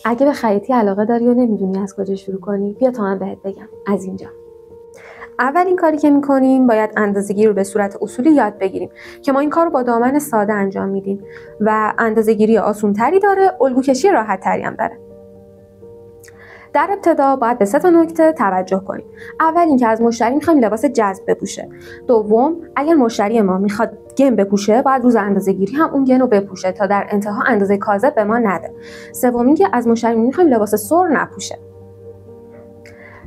اگه به خیاطی علاقه داری و نمیدونی از کجا شروع کنی، بیا تا من بهت بگم. از اینجا اولین کاری که میکنیم باید اندازه‌گیری رو به صورت اصولی یاد بگیریم که ما این کار رو با دامن ساده انجام میدیم و اندازه‌گیری آسون‌تری داره، الگوکشی راحت‌تری هم داره. در ابتدا باید به 3 نکته توجه کنیم. اول اینکه از مشتری می‌خوایم لباس جذب بپوشه. دوم، اگر مشتری ما میخواد گن بپوشه، باید روز اندازه‌گیری هم اون گن رو بپوشه تا در انتها اندازه کاذب به ما نده. سوم اینکه از مشتری می‌خوایم لباس سر نپوشه.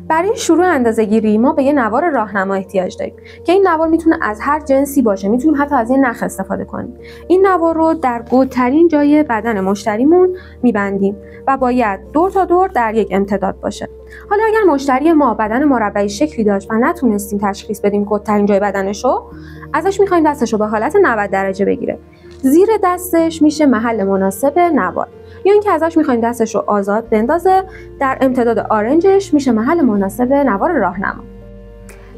برای شروع اندازه‌گیری ما به یه نوار راهنما احتیاج داریم که این نوار میتونه از هر جنسی باشه، میتونیم حتی از یه نخ استفاده کنیم. این نوار رو در گودترین جای بدن مشتریمون میبندیم و باید دور تا دور در یک امتداد باشه. حالا اگر مشتری ما بدن مربعی شکلی داشت و نتونستیم تشخیص بدیم گودترین جای بدنشو، ازش میخوایم دستشو به حالت 90 درجه بگیره. زیر دستش میشه محل مناسب نوار، یا اینکه ازش میخوایم دستش رو آزاد بندازه، در امتداد آرنجش میشه محل مناسب نوار راهنما.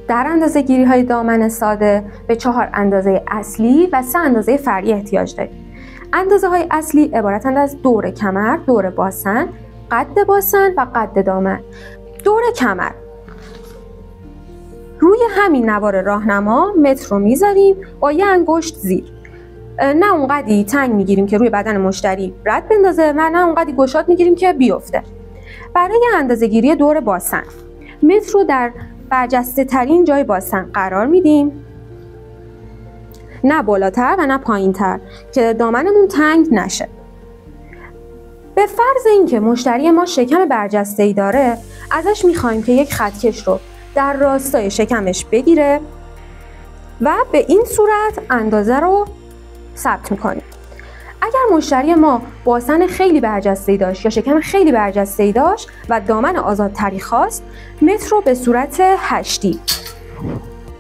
در اندازه‌گیری های دامن ساده به 4 اندازه اصلی و 3 اندازه فرعی احتیاج داریم. اندازه های اصلی عبارتند از دور کمر، دور باسن، قد باسن و قد دامن. دور کمر، روی همین نوار راهنما متر رو میذاریم با یه انگشت زیر. نه اونقدی تنگ میگیریم که روی بدن مشتری رد بندازه و نه اونقدی گشاد میگیریم که بیفته. برای اندازه‌گیری دور باسن، متر رو در برجسته ترین جای باسن قرار میدیم، نه بالاتر و نه پایینتر که دامنمون تنگ نشه. به فرض اینکه مشتری ما شکم برجسته‌ای داره، ازش میخوایم که یک خطکش رو در راستای شکمش بگیره و به این صورت اندازه رو ثبت میکنیم. اگر مشتری ما باسن خیلی برجسته‌ای داشت یا شکم خیلی برجسته‌ای داشت و دامن آزادتری خواست، متر رو به صورت 8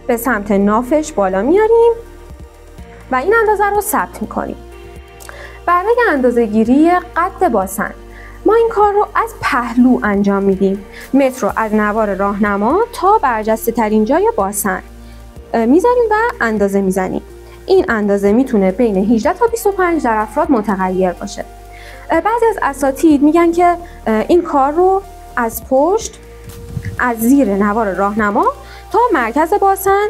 به سمت نافش بالا میاریم و این اندازه رو ثبت میکنیم. برای اندازه‌گیری قد باسن ما این کار رو از پهلو انجام میدیم. متر رو از نوار راهنما تا برجسته ترین جای باسن میذاریم و اندازه میزنیم. این اندازه میتونه بین 18 تا 25 در افراد متغیر باشه. بعضی از اساتید میگن که این کار رو از پشت، از زیر نوار راهنما تا مرکز باسن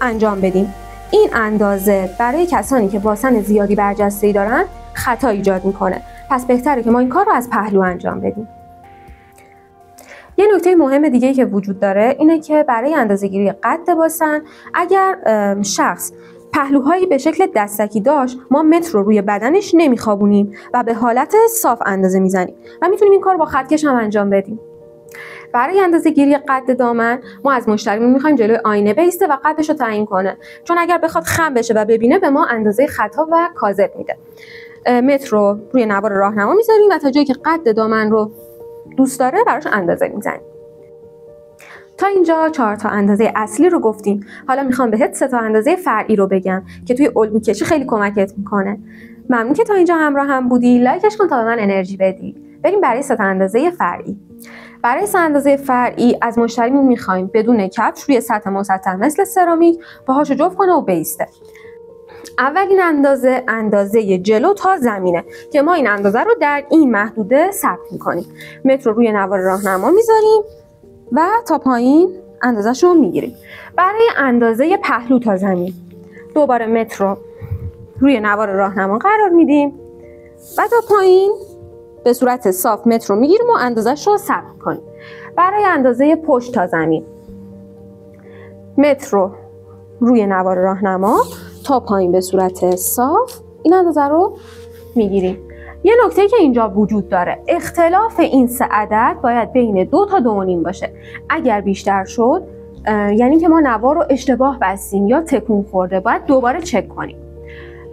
انجام بدیم. این اندازه برای کسانی که باسن زیادی برجسته‌ای دارن خطا ایجاد میکنه، پس بهتره که ما این کار رو از پهلو انجام بدیم. یه نکته مهم دیگه که وجود داره اینه که برای اندازه‌گیری قد باسن، اگر شخص پهلوهایی به شکل دستکی داشت، ما متر رو روی بدنش نمیخوابونیم و به حالت صاف اندازه میزنیم و میتونیم این کار با خطکش هم انجام بدیم. برای اندازه‌گیری قد دامن ما از مشتریمون میخوایم جلوی آینه بایسته و قدش رو تعیین کنه، چون اگر بخواد خم بشه و ببینه به ما اندازه خطا و کاذب میده. متر رو روی نوار راهنما میذاریم و تا جایی که قد دامن رو دوست داره براش اندازه میزنیم. تا اینجا 4 تا اندازه اصلی رو گفتیم. حالا میخوام بهت 3 تا اندازه فرعی رو بگم که توی الگو کشی خیلی کمکت میکنه. ممنون که تا اینجا همراه هم بودی. لایکش کن تا به من انرژی بدی. بریم برای 3 تا اندازه فرعی. برای 3 اندازه فرعی از مشتریمون میخوایم بدون کفش روی سطح مسطح مثل سرامیک پاهاشو جفت کنه و بایسته. اولین اندازه جلو تا زمینه که ما این اندازه رو در این محدوده ثبت میکنیم. متر رو روی نوار راهنما میذاریم و تا پایین اندازه‌ش رو میگیریم. برای اندازه پهلو تا زمین دوباره متر رو روی نوار راهنما قرار میدیم و تا پایین به صورت صاف متر رو میگیریم و اندازه‌ش رو ثبت کنیم. برای اندازه پشت تا زمین متر رو روی نوار راهنما تا پایین به صورت صاف این اندازه رو میگیریم. یه نکته که اینجا وجود داره، اختلاف این 3 عدد باید بین 2 تا 2.5 باشه. اگر بیشتر شد یعنی که ما نوار رو اشتباه بستیم یا تکون خورده، باید دوباره چک کنیم.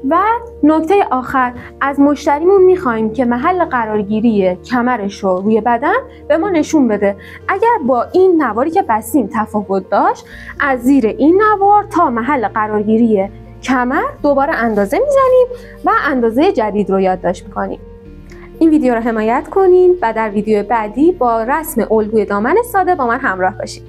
و نکته آخر، از مشتریمون میخوایم که محل قرارگیری کمرش رو روی بدن به ما نشون بده. اگر با این نواری که بستیم تفاوت داشت، از زیر این نوار تا محل قرارگیری کمر دوباره اندازه میزنیم و اندازه جدید رو یادداشت میکنیم. این ویدیو رو حمایت کنین و در ویدیو بعدی با رسم الگوی دامن ساده با من همراه باشید.